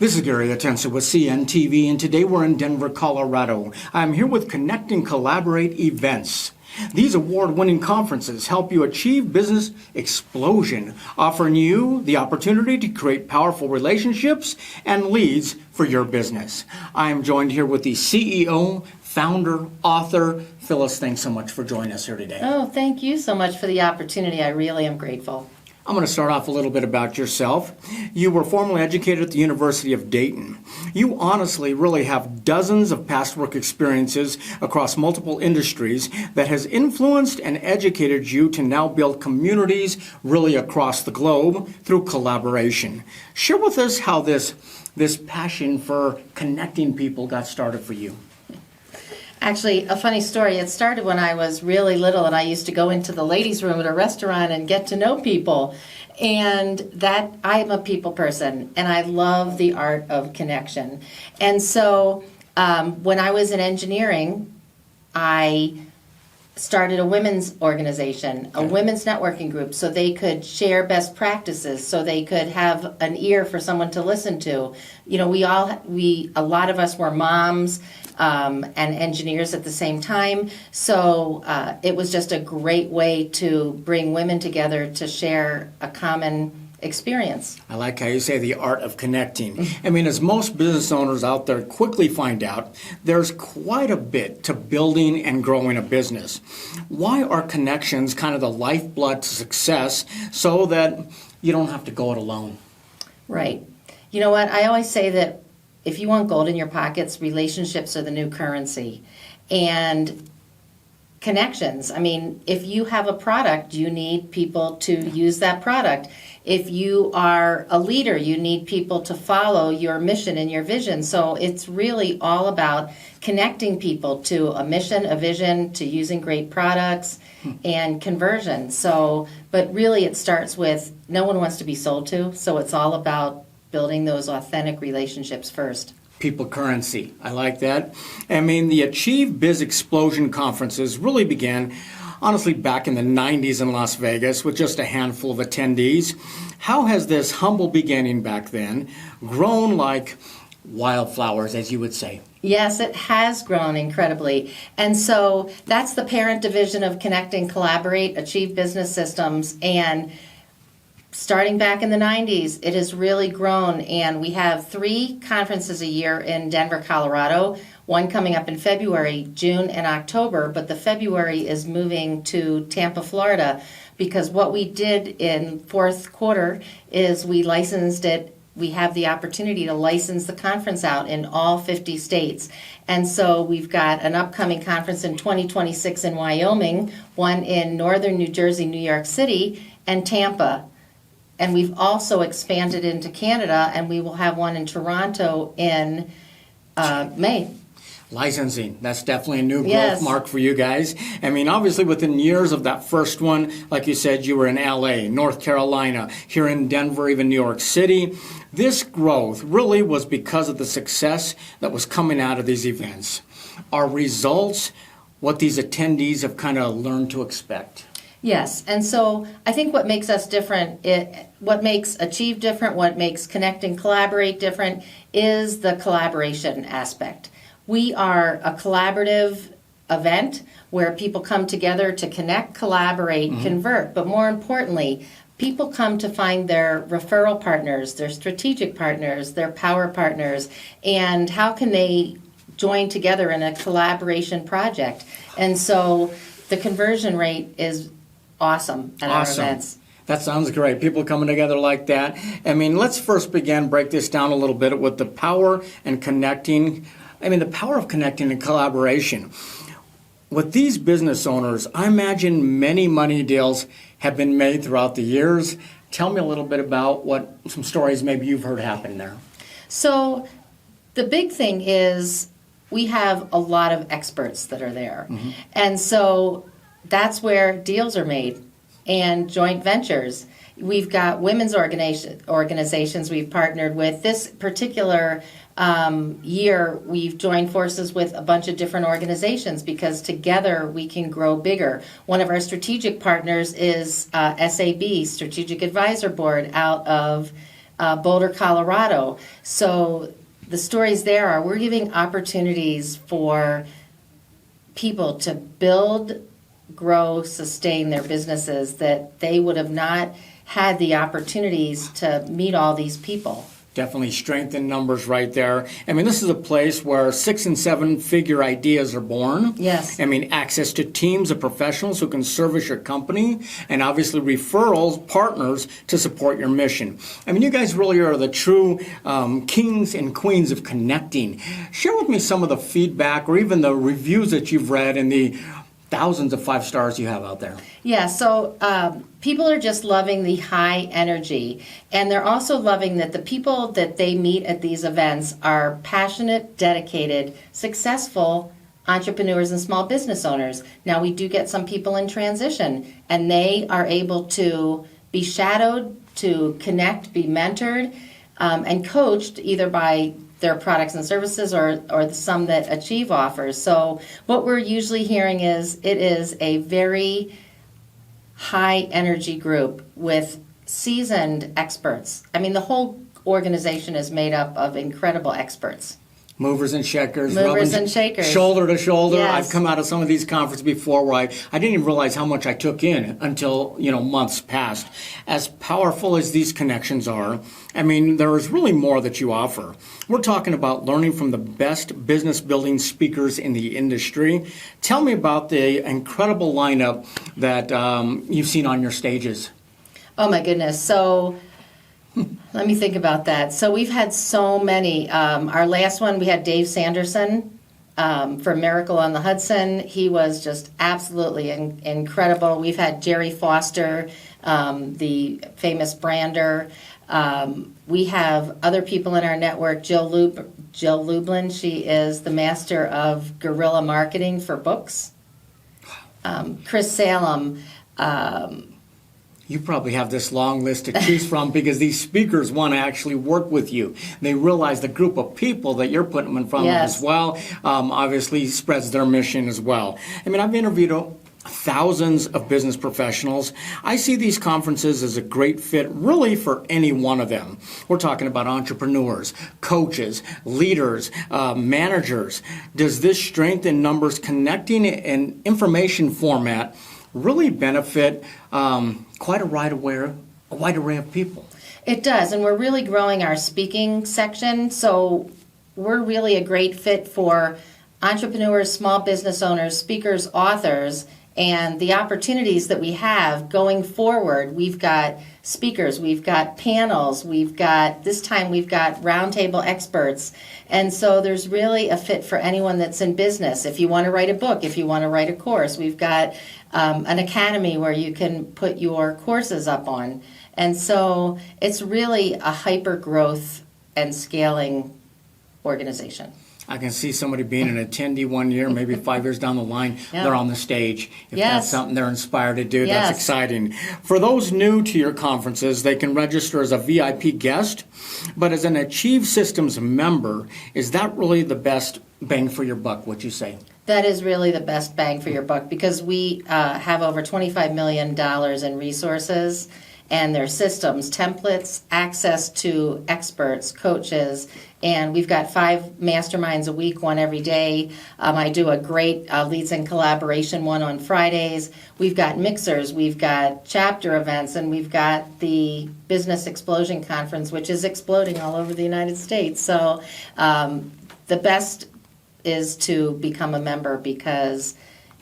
This is Gary Atencio with CNTV, and today we're in Denver, Colorado. I'm here with Connect and Collaborate events. These award-winning conferences help you achieve business explosion, offering you the opportunity to create powerful relationships and leads for your business. I am joined here with the CEO, founder, author, Phyllis. Thanks so much for joining us here today. Oh, thank you so much for the opportunity. I really am grateful. I'm going to start off a little bit about yourself. You were formerly educated at the University of Dayton. You honestly really have dozens of past work experiences across multiple industries that has influenced and educated you to now build communities really across the globe through collaboration. Share with us how this passion for connecting people got started for you. Actually, a funny story. It started when I was really little and I used to go into the ladies' room at a restaurant and get to know people. And that I'm a people person and I love the art of connection. And so when I was in engineering, I started a women's organization, a women's networking group, so they could share best practices, so they could have an ear for someone to listen to. You know, a lot of us were moms and engineers at the same time, so it was just a great way to bring women together to share a common experience. I like how you say the art of connecting. I mean, as most business owners out there quickly find out, there's quite a bit to building and growing a business. Why are connections kind of the lifeblood to success so that you don't have to go it alone? Right. You know what? I always say that if you want gold in your pockets, relationships are the new currency. And connections. I mean, if you have a product, you need people to use that product. If you are a leader, you need people to follow your mission and your vision. So it's really all about connecting people to a mission, a vision, to using great products and conversion. So, but really it starts with no one wants to be sold to. So it's all about building those authentic relationships first. People currency. I like that. I mean, the Achieve Biz Explosion conferences really began, honestly, back in the 90s in Las Vegas with just a handful of attendees. How has this humble beginning back then grown like wildflowers, as you would say? Yes, it has grown incredibly. And so that's the parent division of Connect and Collaborate, Achieve Business Systems. And starting back in the 90s, it has really grown, and we have 3 conferences a year in Denver, Colorado, one coming up in February, June, and October, but the February is moving to Tampa, Florida, because what we did in fourth quarter is we licensed it. We have the opportunity to license the conference out in all 50 states. And so we've got an upcoming conference in 2026 in Wyoming, one in northern New Jersey, New York City, and Tampa. And we've also expanded into Canada, and we will have one in Toronto in May. Licensing, that's definitely a new growth mark for you guys. I mean, obviously within years of that first one, like you said, you were in LA, North Carolina, here in Denver, even New York City. This growth really was because of the success that was coming out of these events. Are results what these attendees have kind of learned to expect? Yes, and so I think what makes us different, what makes Achieve different, what makes Connect and Collaborate different is the collaboration aspect. We are a collaborative event where people come together to connect, collaborate, convert, but more importantly, people come to find their referral partners, their strategic partners, their power partners, and how can they join together in a collaboration project. And so the conversion rate is awesome at our events. That sounds great. People coming together like that. I mean, let's first break this down a little bit with the power and connecting. I mean, the power of connecting and collaboration. With these business owners, I imagine many money deals have been made throughout the years. Tell me a little bit about some stories maybe you've heard happen there. So the big thing is we have a lot of experts that are there. And so that's where deals are made and joint ventures. We've got women's organizations we've partnered with. This particular year, we've joined forces with a bunch of different organizations because together we can grow bigger. One of our strategic partners is SAB, Strategic Advisor Board, out of Boulder, Colorado. So the stories there are we're giving opportunities for people to build, grow, sustain their businesses that they would have not had the opportunities to meet all these people. Definitely strength in numbers right there. I mean, this is a place where 6 and 7 figure ideas are born. Yes. I mean, access to teams of professionals who can service your company, and obviously referrals, partners to support your mission. I mean, you guys really are the true kings and queens of connecting. Share with me some of the feedback or even the reviews that you've read and the thousands of 5 stars you have out there. Yeah, so people are just loving the high energy, and they're also loving that the people that they meet at these events are passionate, dedicated, successful entrepreneurs and small business owners. Now, we do get some people in transition, and they are able to be shadowed, to connect, be mentored, and coached either by their products and services or some that Achieve offers. So what we're usually hearing is it is a very high energy group with seasoned experts. I mean, the whole organization is made up of incredible experts. Movers and shakers. Movers and shakers. Shoulder to shoulder. Yes. I've come out of some of these conferences before where I didn't even realize how much I took in until, months passed. As powerful as these connections are, I mean, there is really more that you offer. We're talking about learning from the best business building speakers in the industry. Tell me about the incredible lineup that you've seen on your stages. Oh my goodness. So let me think about that. So we've had so many. Our last one, we had Dave Sanderson for Miracle on the Hudson. He was just absolutely incredible. We've had Jerry Foster, the famous brander. We have other people in our network. Jill Lublin, she is the master of guerrilla marketing for books. Chris Salem. You probably have this long list to choose from because these speakers want to actually work with you. They realize the group of people that you're putting them in front of as well obviously spreads their mission as well. I mean, I've interviewed thousands of business professionals. I see these conferences as a great fit really for any one of them. We're talking about entrepreneurs, coaches, leaders, managers. Does this strength in numbers connecting in information format really benefit quite a wide array of people? It does, and we're really growing our speaking section, so we're really a great fit for entrepreneurs, small business owners, speakers, authors, and the opportunities that we have going forward. We've got speakers, we've got panels, this time we've got roundtable experts, and so there's really a fit for anyone that's in business. If you want to write a book, if you want to write a course, we've got an academy where you can put your courses up on. And so it's really a hyper growth and scaling organization. I can see somebody being an attendee 1 year, maybe 5 years down the line, they're on the stage. If that's something they're inspired to do, that's exciting. For those new to your conferences, they can register as a VIP guest, but as an Achieve Systems member, is that really the best bang for your buck, would you say? That is really the best bang for your buck because we have over $25 million in resources and their systems, templates, access to experts, coaches, and we've got 5 masterminds a week, one every day. I do a great Leads and Collaboration one on Fridays. We've got mixers, we've got chapter events, and we've got the Business Explosion Conference, which is exploding all over the United States. So the best is to become a member because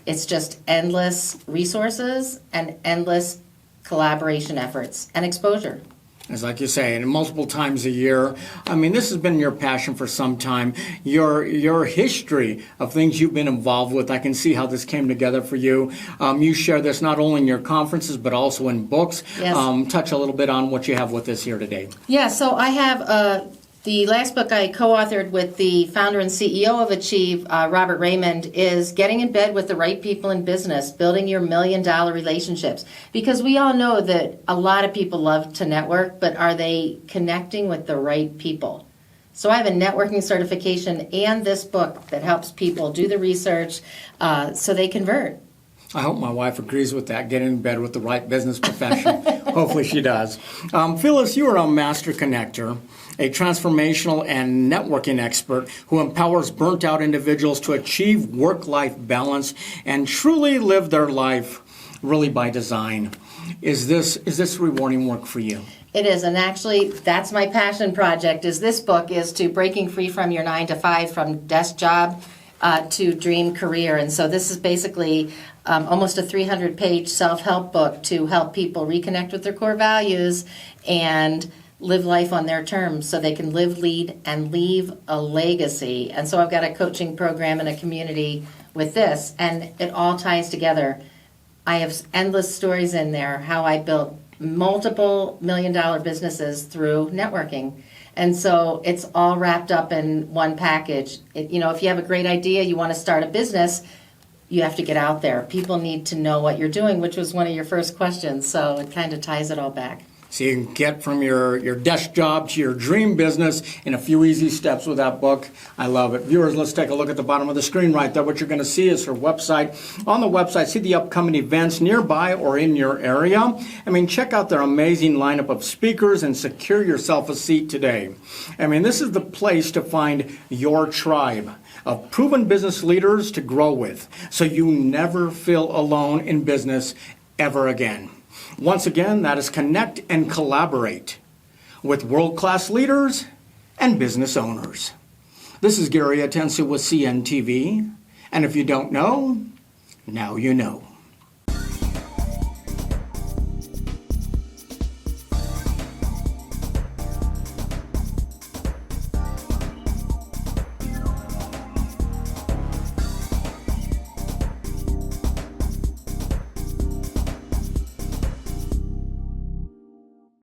it's just endless resources and endless collaboration efforts and exposure. As like you say, and multiple times a year. I mean, this has been your passion for some time. Your history of things you've been involved with, I can see how this came together for you. You share this not only in your conferences, but also in books. Yes. Touch a little bit on what you have with us here today. Yeah, so I have the last book I co-authored with the founder and CEO of Achieve, Robert Raymond, is Getting in Bed with the Right People in Business, Building Your $1 Million Relationships. Because we all know that a lot of people love to network, but are they connecting with the right people? So I have a networking certification and this book that helps people do the research so they convert. I hope my wife agrees with that, get in bed with the right business profession. Hopefully she does. Phyllis, you are a master connector, a transformational and networking expert who empowers burnt-out individuals to achieve work-life balance and truly live their life really by design. Is this rewarding work for you? It is, and actually, that's my passion project. Is this book is to breaking free from your 9 to 5, from desk job to dream career. And so this is basically almost a 300-page self-help book to help people reconnect with their core values and live life on their terms so they can live, lead, and leave a legacy. And so I've got a coaching program and a community with this, and it all ties together. I have endless stories in there, how I built multiple million-dollar businesses through networking. And so it's all wrapped up in one package. If you have a great idea, you want to start a business, you have to get out there. People need to know what you're doing, which was one of your first questions. So it kind of ties it all back. So you can get from your desk job to your dream business in a few easy steps with that book. I love it. Viewers, let's take a look at the bottom of the screen right there. What you're going to see is her website. On the website, see the upcoming events nearby or in your area. Check out their amazing lineup of speakers and secure yourself a seat today. This is the place to find your tribe of proven business leaders to grow with, so you never feel alone in business ever again. Once again, that is connect and collaborate with world-class leaders and business owners. This is Gary Atencio with CNTV, and if you don't know, now you know.